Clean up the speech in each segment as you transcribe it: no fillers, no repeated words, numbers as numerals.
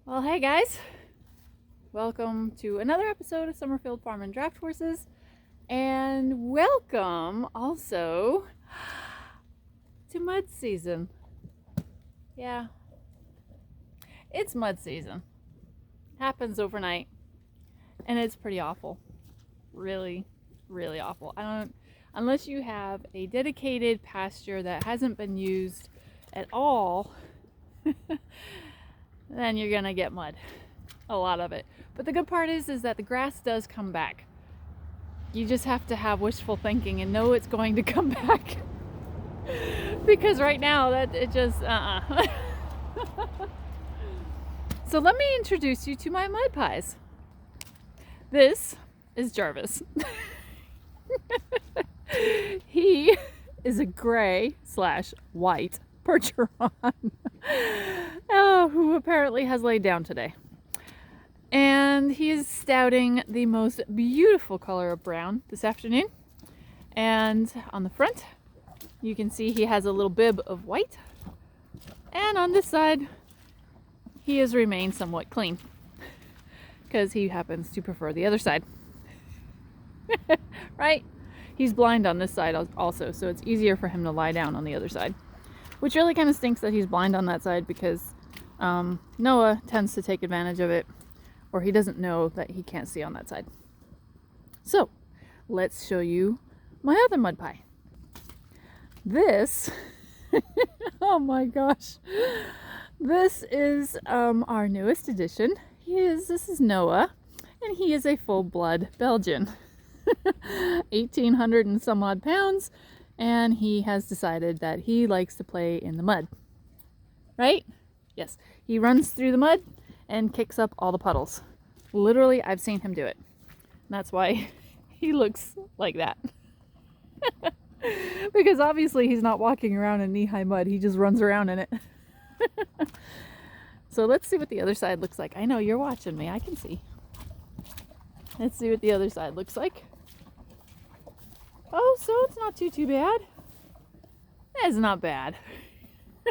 Well, hey guys, welcome to another episode of Summerfield Farm and Draft Horses, and welcome also to mud season. Yeah, it's mud season. Happens overnight, and it's pretty awful. Really, really awful. Unless you have a dedicated pasture that hasn't been used at all, then you're gonna get mud, a lot of it. But the good part is that the grass does come back. You just have to have wishful thinking and know it's going to come back. Because right now that it just So let me introduce you to my mud pies. This is Jarvis. He is a gray/white Percheron. Who apparently has laid down today. And he is stouting the most beautiful color of brown this afternoon. And on the front, you can see he has a little bib of white. And on this side, he has remained somewhat clean because he happens to prefer the other side. Right? He's blind on this side also, so it's easier for him to lie down on the other side. Which really kind of stinks that he's blind on that side because Noah tends to take advantage of it, or he doesn't know that he can't see on that side. So, let's show you my other mud pie. This, oh my gosh, this is our newest addition. This is Noah, and he is a full-blood Belgian. 1,800 and some odd pounds, and he has decided that he likes to play in the mud. Right? Yes. He runs through the mud and kicks up all the puddles. Literally, I've seen him do it. And that's why he looks like that. Because obviously he's not walking around in knee-high mud. He just runs around in it. So let's see what the other side looks like. I know you're watching me. I can see. Let's see what the other side looks like. Oh, so it's not too bad. It's not bad.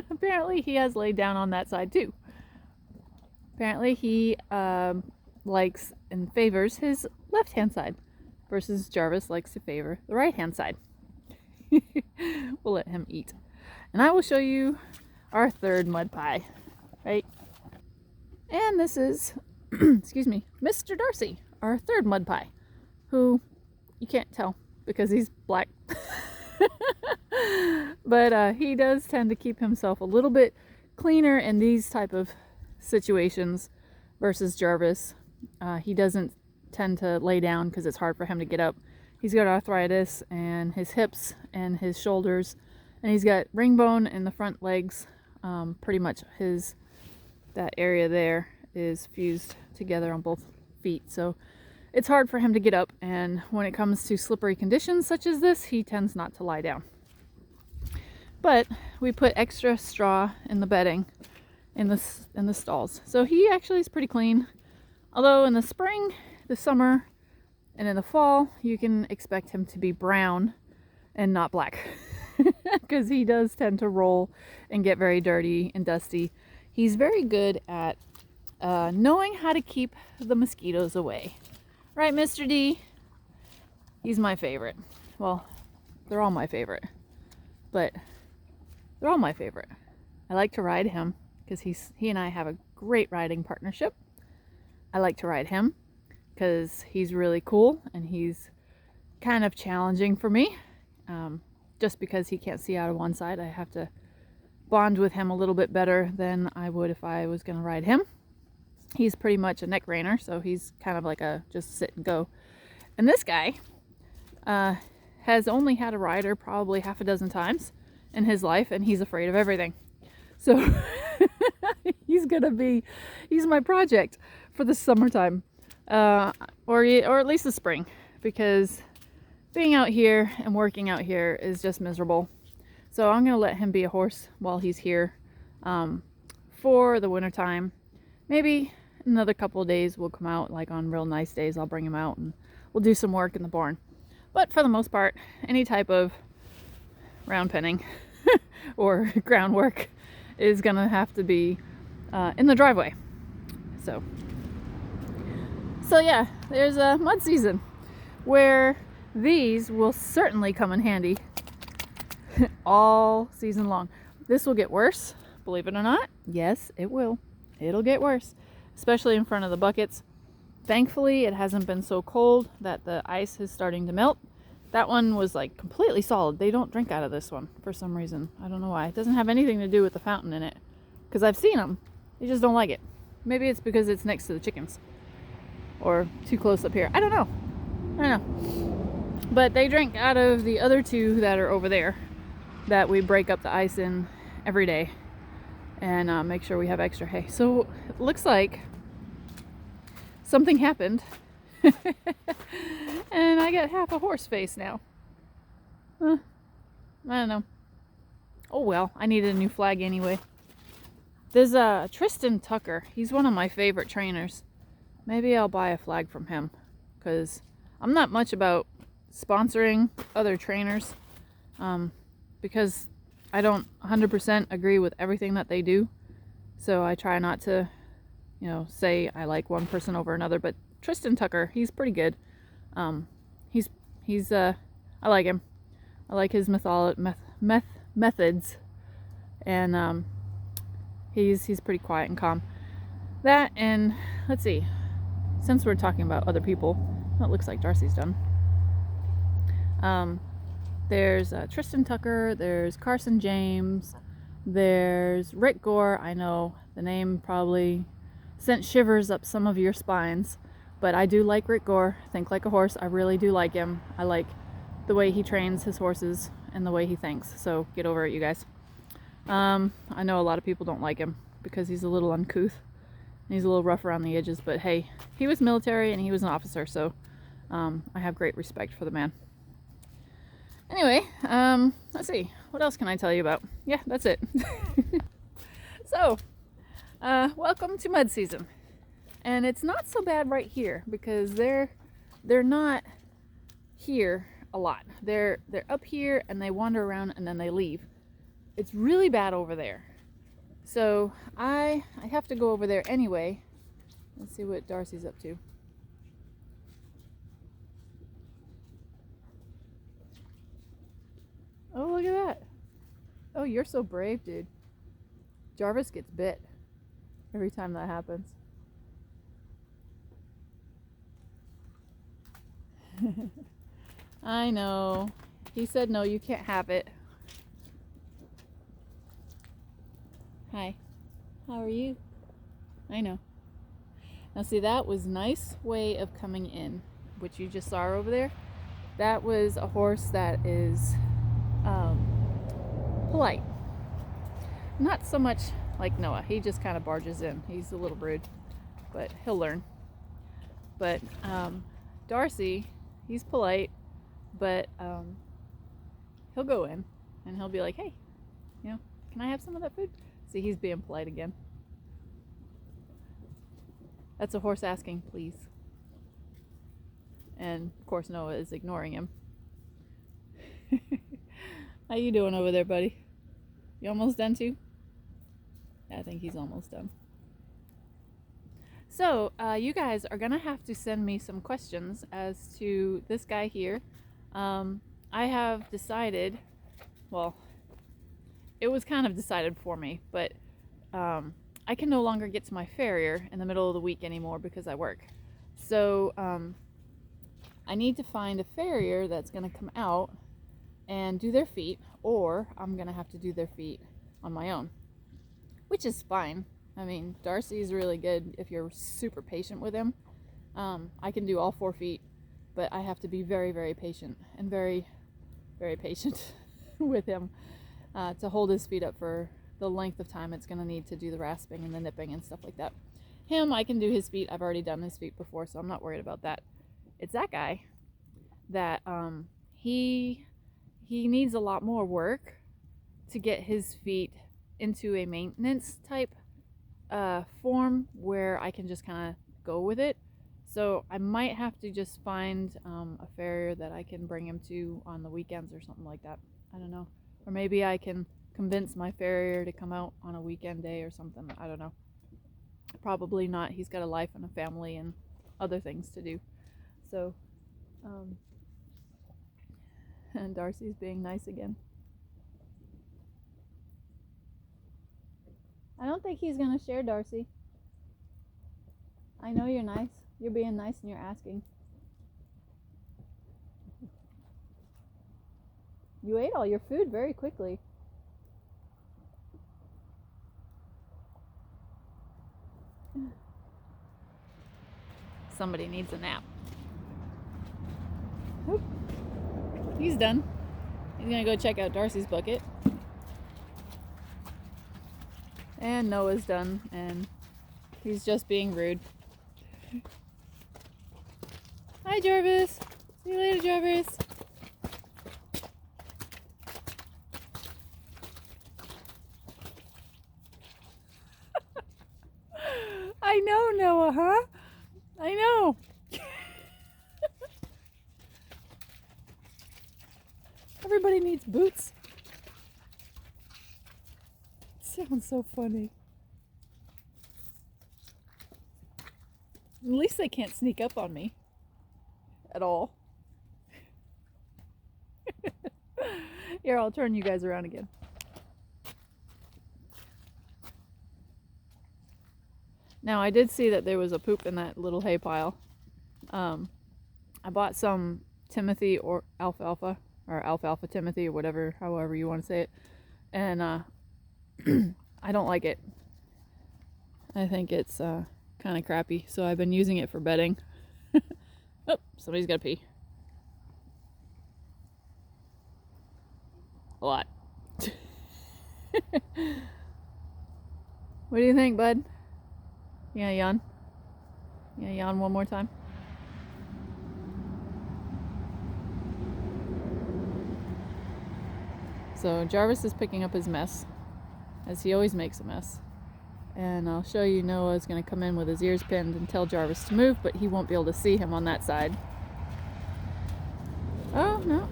Apparently he has laid down on that side too. Apparently he likes and favors his left-hand side versus Jarvis likes to favor the right-hand side. We'll let him eat. And I will show you our third mud pie, right? And this is, excuse me, Mr. Darcy, our third mud pie, who you can't tell because he's black. But he does tend to keep himself a little bit cleaner in these type of situations versus Jarvis. He doesn't tend to lay down because it's hard for him to get up. He's got arthritis in his hips and his shoulders, and he's got ring bone in the front legs. Pretty much that area there is fused together on both feet, so it's hard for him to get up, and when it comes to slippery conditions such as this, he tends not to lie down. But we put extra straw in the bedding in the stalls. So he actually is pretty clean. Although in the spring, the summer, and in the fall, you can expect him to be brown and not black. Because he does tend to roll and get very dirty and dusty. He's very good at knowing how to keep the mosquitoes away. Right, Mr. D? He's my favorite. Well, they're all my favorite. But they're all my favorite. I like to ride him because he and I have a great riding partnership. I like to ride him because he's really cool and he's kind of challenging for me. Just because he can't see out of one side, I have to bond with him a little bit better than I would if I was going to ride him. He's pretty much a neck reiner, so he's kind of like a just sit and go. And this guy has only had a rider probably half a dozen times in his life, and he's afraid of everything. So he's my project for the summertime, or at least the spring, because being out here and working out here is just miserable. So I'm going to let him be a horse while he's here for the wintertime. Maybe another couple of days we'll come out, like on real nice days I'll bring him out and we'll do some work in the barn. But for the most part, any type of round penning or groundwork is gonna have to be in the driveway. So yeah, there's a mud season where these will certainly come in handy all season long. This will get worse, believe it or not. Yes, it will. It'll get worse, especially in front of the buckets. Thankfully, it hasn't been so cold that the ice is starting to melt. That one was like completely solid. They don't drink out of this one for some reason. I don't know why. It doesn't have anything to do with the fountain in it, because I've seen them. They just don't like it. Maybe it's because it's next to the chickens or too close up here. I don't know. But they drink out of the other two that are over there that we break up the ice in every day and make sure we have extra hay. So it looks like something happened and I got half a horse face now. I don't know. Oh well, I needed a new flag anyway. There's Tristan Tucker. He's one of my favorite trainers. Maybe I'll buy a flag from him, because I'm not much about sponsoring other trainers, because I don't 100% agree with everything that they do. So I try not to, say I like one person over another. But Tristan Tucker, he's pretty good. He's I like him. I like his methods, and he's pretty quiet and calm. That, and let's see. Since we're talking about other people, well, it looks like Darcy's done. There's Tristan Tucker, there's Carson James, there's Rick Gore. I know the name probably sent shivers up some of your spines, but I do like Rick Gore. Think like a horse. I really do like him. I like the way he trains his horses and the way he thinks. So get over it, you guys. I know a lot of people don't like him because he's a little uncouth. He's a little rough around the edges, but hey, he was military and he was an officer, so I have great respect for the man. Anyway, let's see. What else can I tell you about? Yeah, that's it. So, welcome to mud season. And it's not so bad right here because they're not here a lot. They're up here and they wander around and then they leave. It's really bad over there. So I have to go over there anyway. Let's see what Darcy's up to. Oh, look at that. Oh, you're so brave, dude. Jarvis gets bit every time that happens. I know. He said, no, you can't have it. Hi. How are you? I know. Now see, that was a nice way of coming in, which you just saw over there. That was a horse that is polite. Not so much like Noah. He just kind of barges in. He's a little rude, but he'll learn. But Darcy, he's polite, but he'll go in and he'll be like, hey, can I have some of that food? See, he's being polite again. That's a horse asking, please. And of course Noah is ignoring him. How you doing over there, buddy? You almost done too? Yeah, I think he's almost done. So, you guys are gonna have to send me some questions as to this guy here. I have decided, well, it was kind of decided for me, but I can no longer get to my farrier in the middle of the week anymore because I work. So I need to find a farrier that's going to come out and do their feet, or I'm going to have to do their feet on my own, which is fine. I mean, Darcy's really good if you're super patient with him. I can do all 4 feet, but I have to be very, very patient and very, very patient with him to hold his feet up for the length of time it's going to need to do the rasping and the nipping and stuff like that. Him, I can do his feet. I've already done his feet before, so I'm not worried about that. It's that guy that he needs a lot more work to get his feet into a maintenance type form where I can just kind of go with it. So I might have to just find a farrier that I can bring him to on the weekends or something like that. I don't know. Or maybe I can convince my farrier to come out on a weekend day or something. I don't know. probably not. He's got a life and a family and other things to do. So, and Darcy's being nice again. I don't think he's gonna share, Darcy. I know you're nice. You're being nice and you're asking. You ate all your food very quickly. Somebody needs a nap. Oop. He's done. He's gonna go check out Darcy's bucket. And Noah's done, and he's just being rude. Hi, Jarvis. See you later, Jarvis. I know, Noah, huh? I know. Everybody needs boots. It sounds so funny. At least they can't sneak up on me at all. Here, I'll turn you guys around again. Now, I did see that there was a poop in that little hay pile. I bought some Timothy or alfalfa, or alfalfa Timothy, or whatever, however you want to say it. And I don't like it. I think it's kind of crappy, so I've been using it for bedding. Oh, somebody's got to pee. A lot. What do you think, bud? You gonna yawn? You gonna yawn one more time? So Jarvis is picking up his mess, as he always makes a mess. And I'll show you Noah's gonna come in with his ears pinned and tell Jarvis to move, but he won't be able to see him on that side. Oh, no.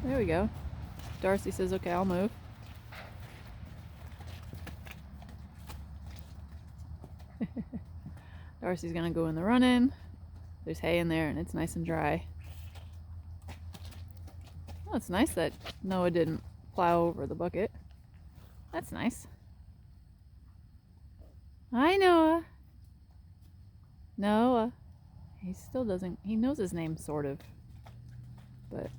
There we go. Darcy says, okay, I'll move. Darcy's gonna go in the run-in. There's hay in there and it's nice and dry. Oh, it's nice that Noah didn't plow over the bucket. That's nice. Hi, Noah. Noah. He still doesn't, he knows his name sort of, but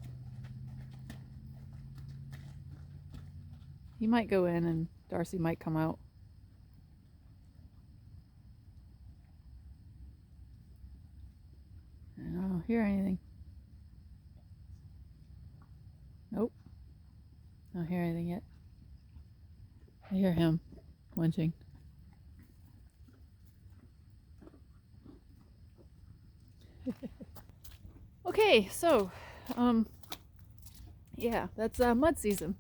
he might go in and Darcy might come out. I don't hear anything. Nope. I don't hear anything yet. I hear him munching. Okay, so, yeah, that's mud season.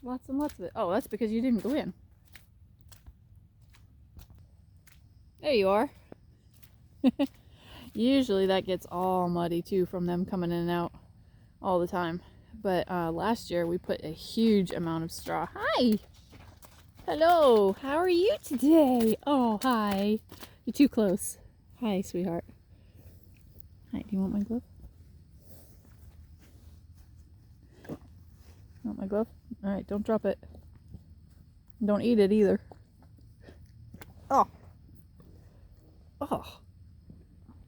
Lots and lots of it. Oh, that's because you didn't go in. There you are. Usually that gets all muddy too from them coming in and out all the time. But last year we put a huge amount of straw. Hi! Hello! How are you today? Oh, hi. You're too close. Hi, sweetheart. Hi, do you want my glove? Want my glove? Alright, don't drop it. Don't eat it either. Oh! Oh!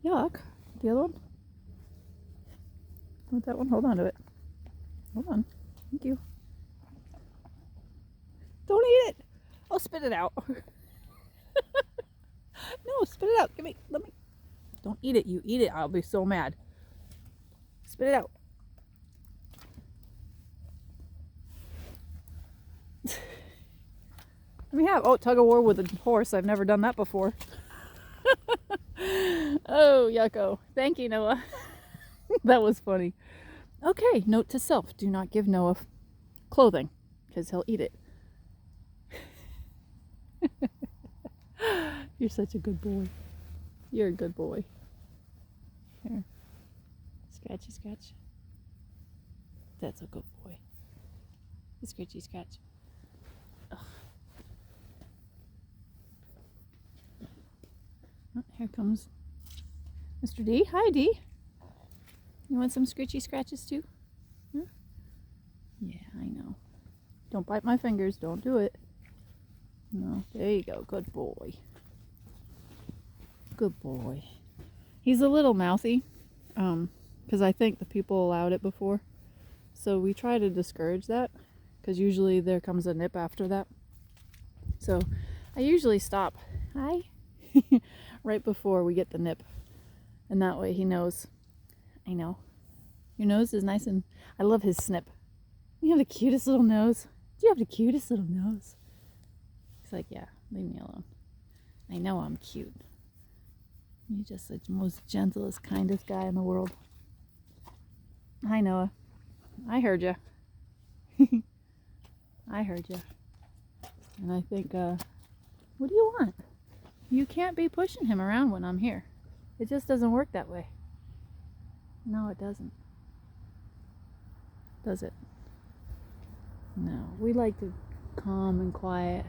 Yuck. The other one? Want that one? Hold on to it. Hold on. Thank you. Don't eat it! Oh, spit it out. No, spit it out. Give me, let me. Don't eat it. You eat it, I'll be so mad. Spit it out. Let me have, oh, tug of war with a horse. I've never done that before. Oh, yucko. Thank you, Noah. That was funny. Okay, note to self. Do not give Noah clothing, because he'll eat it. You're such a good boy. You're a good boy. Here. Scratchy scratch. That's a good boy. Scratchy scratch. Ugh. Here comes Mr. D. Hi, D. You want some scritchy scratches too? Huh? Yeah, I know. Don't bite my fingers. Don't do it. No, there you go. Good boy. Good boy. He's a little mouthy, because I think the people allowed it before. So we try to discourage that, because usually there comes a nip after that. So I usually stop. Hi. Right before we get the nip. And that way he knows. I know. Your nose is nice and... I love his snip. You have the cutest little nose. You have the cutest little nose. He's like, yeah, leave me alone. I know I'm cute. You're just the most gentlest, kindest guy in the world. Hi, Noah. I heard you. I heard you. And I think, what do you want? You can't be pushing him around when I'm here. It just doesn't work that way. No, it doesn't. Does it? No. We like to calm and quiet.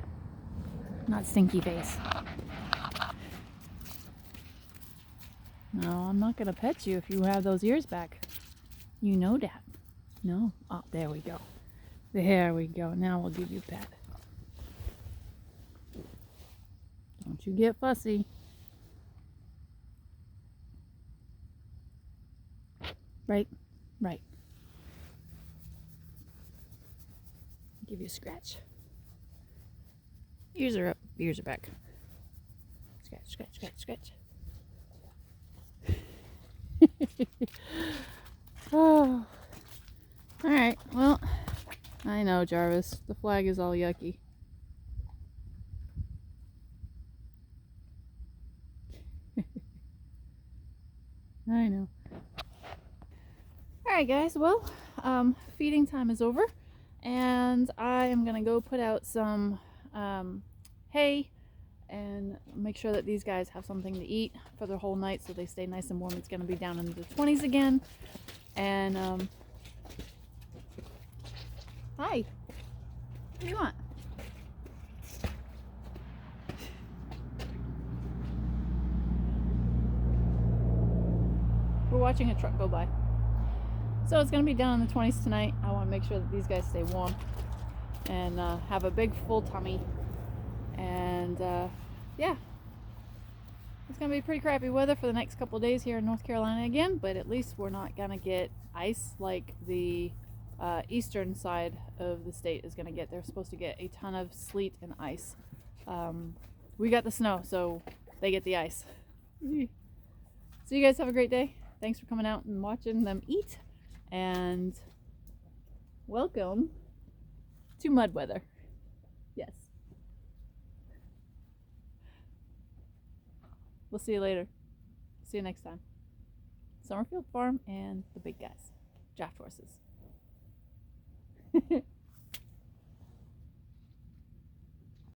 Not stinky face. No, I'm not going to pet you if you have those ears back. You know that. No? Oh, there we go. There we go. Now we'll give you a pet. Don't you get fussy. Right? Right. Give you a scratch. Ears are up. Ears are back. Scratch, scratch, scratch, scratch. Oh. Alright, well, I know, Jarvis. The flag is all yucky. I know. Alright, guys, well, feeding time is over, and I am going to go put out some hay and make sure that these guys have something to eat for the whole night so they stay nice and warm. It's going to be down into the 20s again. And hi, what do you want? We're watching a truck go by. So it's going to be down in the 20s tonight. I want to make sure that these guys stay warm and have a big full tummy. And yeah, it's going to be pretty crappy weather for the next couple of days here in North Carolina again, but at least we're not going to get ice like the eastern side of the state is going to get. They're supposed to get a ton of sleet and ice. We got the snow, so they get the ice. So you guys have a great day. Thanks for coming out and watching them eat, and welcome to mud weather. Yes. We'll see you later. See you next time. Summerfield Farm and the big guys. Draft horses.